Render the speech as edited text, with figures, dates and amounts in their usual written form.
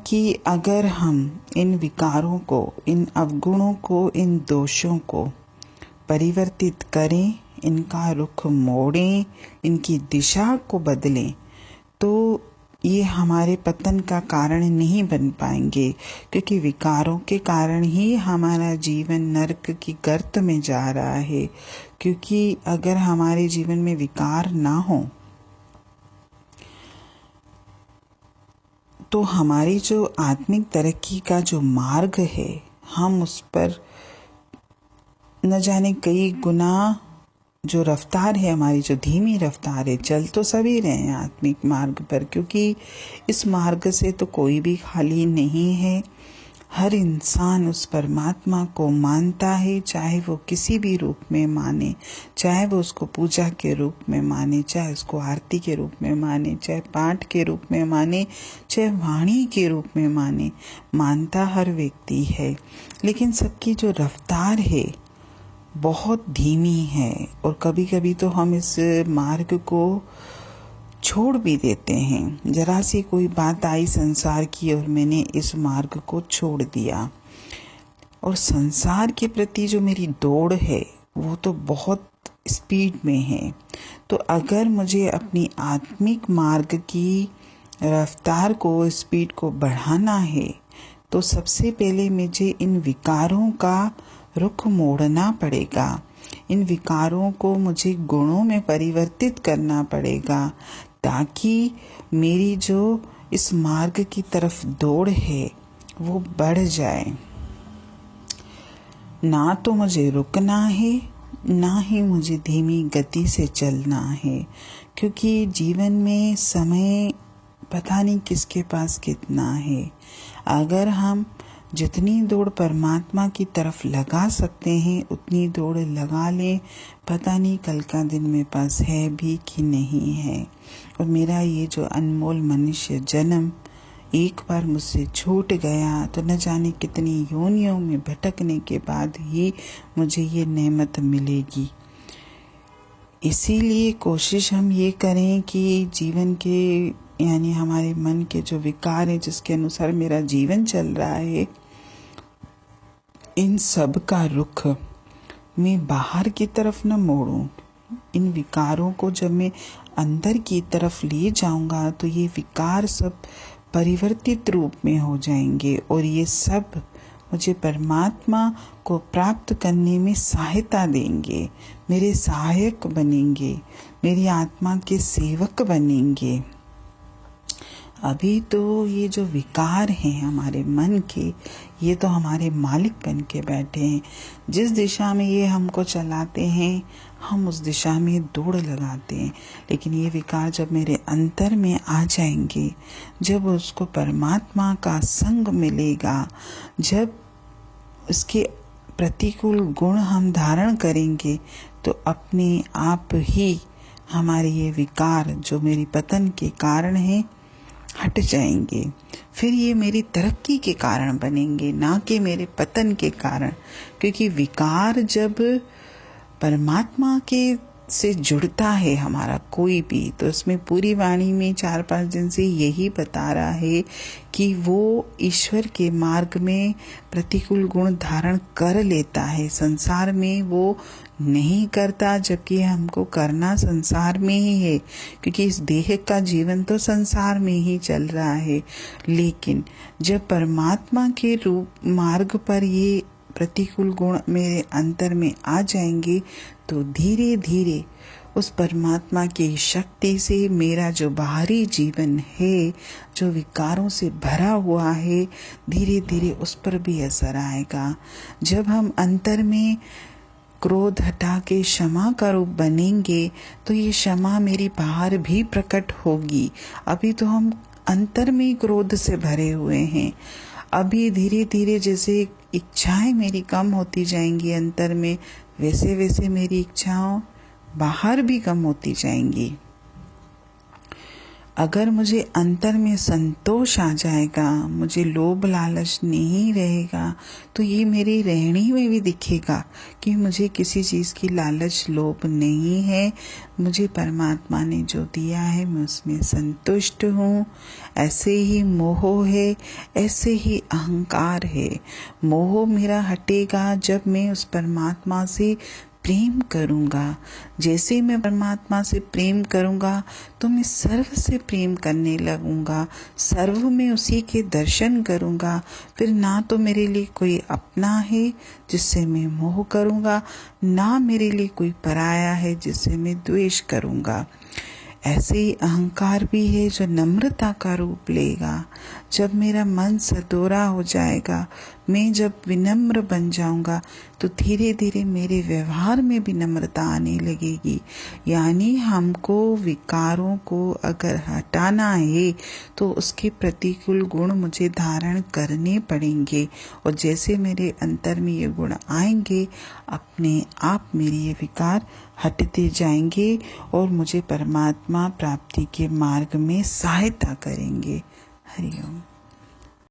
कि अगर हम इन विकारों को, इन अवगुणों को, इन दोषों को परिवर्तित करें, इनका रुख मोड़ें, इनकी दिशा को बदलें, तो ये हमारे पतन का कारण नहीं बन पाएंगे, क्योंकि विकारों के कारण ही हमारा जीवन नरक की गर्त में जा रहा है। क्योंकि अगर हमारे जीवन में विकार ना हो तो हमारी जो आत्मिक तरक्की का जो मार्ग है, हम उस पर न जाने कई गुना जो रफ्तार है, हमारी जो धीमी रफ्तार है, चल तो सभी रहे हैं आत्मिक मार्ग पर, क्योंकि इस मार्ग से तो कोई भी खाली नहीं है। हर इंसान उस परमात्मा को मानता है, चाहे वो किसी भी रूप में माने, चाहे वो उसको पूजा के रूप में माने, चाहे उसको आरती के रूप में माने, चाहे पाठ के रूप में माने, चाहे वाणी के रूप में माने, मानता हर व्यक्ति है। लेकिन सबकी जो रफ्तार है बहुत धीमी है, और कभी कभी तो हम इस मार्ग को छोड़ भी देते हैं। जरा सी कोई बात आई संसार की और मैंने इस मार्ग को छोड़ दिया, और संसार के प्रति जो मेरी दौड़ है वो तो बहुत स्पीड में है। तो अगर मुझे अपनी आत्मिक मार्ग की रफ्तार को, स्पीड को बढ़ाना है, तो सबसे पहले मुझे इन विकारों का रुख मोड़ना पड़ेगा। इन विकारों को मुझे गुणों में परिवर्तित करना पड़ेगा, ताकि मेरी जो इस मार्ग की तरफ दौड़ है वो बढ़ जाए। ना तो मुझे रुकना है, ना ही मुझे धीमी गति से चलना है, क्योंकि जीवन में समय पता नहीं किसके पास कितना है। अगर हम जितनी दौड़ परमात्मा की तरफ लगा सकते हैं उतनी दौड़ लगा लें, पता नहीं कल का दिन मेरे पास है भी कि नहीं है। और मेरा ये जो अनमोल मनुष्य जन्म एक बार मुझसे छूट गया तो न जाने कितनी योनियों में भटकने के बाद ही मुझे ये नेमत मिलेगी। इसीलिए कोशिश हम ये करें कि जीवन के, यानी हमारे मन के जो विकार है, जिसके अनुसार मेरा जीवन चल रहा है, इन सब का रुख मैं बाहर की तरफ न मोड़ूं। इन विकारों को जब मैं अंदर की तरफ ले जाऊंगा तो ये विकार सब परिवर्तित रूप में हो जाएंगे, और ये सब मुझे परमात्मा को प्राप्त करने में सहायता देंगे, मेरे सहायक बनेंगे, मेरी आत्मा के सेवक बनेंगे। अभी तो ये जो विकार हैं हमारे मन के, ये तो हमारे मालिक बन के बैठे हैं। जिस दिशा में ये हमको चलाते हैं हम उस दिशा में दौड़ लगाते हैं। लेकिन ये विकार जब मेरे अंतर में आ जाएंगे, जब उसको परमात्मा का संग मिलेगा, जब उसके प्रतिकूल गुण हम धारण करेंगे, तो अपने आप ही हमारे ये विकार जो मेरी पतन के कारण हैं हट जाएंगे। फिर ये मेरी तरक्की के कारण बनेंगे, ना कि मेरे पतन के कारण। क्योंकि विकार जब परमात्मा के से जुड़ता है हमारा कोई भी, तो उसमें पूरी वाणी में 4-5 दिन से यही बता रहा है कि वो ईश्वर के मार्ग में प्रतिकूल गुण धारण कर लेता है, संसार में वो नहीं करता, जबकि हमको करना संसार में ही है, क्योंकि इस देह का जीवन तो संसार में ही चल रहा है। लेकिन जब परमात्मा के रूप मार्ग पर ये प्रतिकूल गुण मेरे अंतर में आ जाएंगे, तो धीरे धीरे उस परमात्मा की शक्ति से मेरा जो बाहरी जीवन है, जो विकारों से भरा हुआ है, धीरे धीरे उस पर भी असर आएगा। जब हम अंतर में क्रोध हटा के क्षमा का रूप बनेंगे, तो ये क्षमा मेरी बाहर भी प्रकट होगी। अभी तो हम अंतर में क्रोध से भरे हुए हैं। अभी धीरे धीरे जैसे इच्छाएं मेरी कम होती जाएंगी अंतर में, वैसे वैसे मेरी इच्छाओं बाहर भी कम होती जाएंगी। अगर मुझे अंतर में संतोष आ जाएगा, मुझे लोभ लालच नहीं रहेगा, तो ये मेरी रहनी में भी दिखेगा कि मुझे किसी चीज़ की लालच लोभ नहीं है। मुझे परमात्मा ने जो दिया है मैं उसमें संतुष्ट हूँ। ऐसे ही मोह है, ऐसे ही अहंकार है। मोह मेरा हटेगा जब मैं उस परमात्मा से प्रेम करूँगा। जैसे मैं परमात्मा से प्रेम करूँगा तो मैं सर्व से प्रेम करने लगूँगा, सर्व में उसी के दर्शन करूँगा। फिर ना तो मेरे लिए कोई अपना है जिससे मैं मोह करूँगा, ना मेरे लिए कोई पराया है जिससे मैं द्वेष करूँगा। ऐसे ही अहंकार भी है जो नम्रता का रूप लेगा। जब मेरा मन सदोरा हो जाएगा, मैं जब विनम्र बन जाऊंगा, तो धीरे धीरे मेरे व्यवहार में भी नम्रता आने लगेगी। यानी हमको विकारों को अगर हटाना है तो उसके प्रतिकूल गुण मुझे धारण करने पड़ेंगे, और जैसे मेरे अंतर में ये गुण आएंगे, अपने आप मेरे ये विकार हटते जाएंगे और मुझे परमात्मा प्राप्ति के मार्ग में सहायता करेंगे। हरि ओम।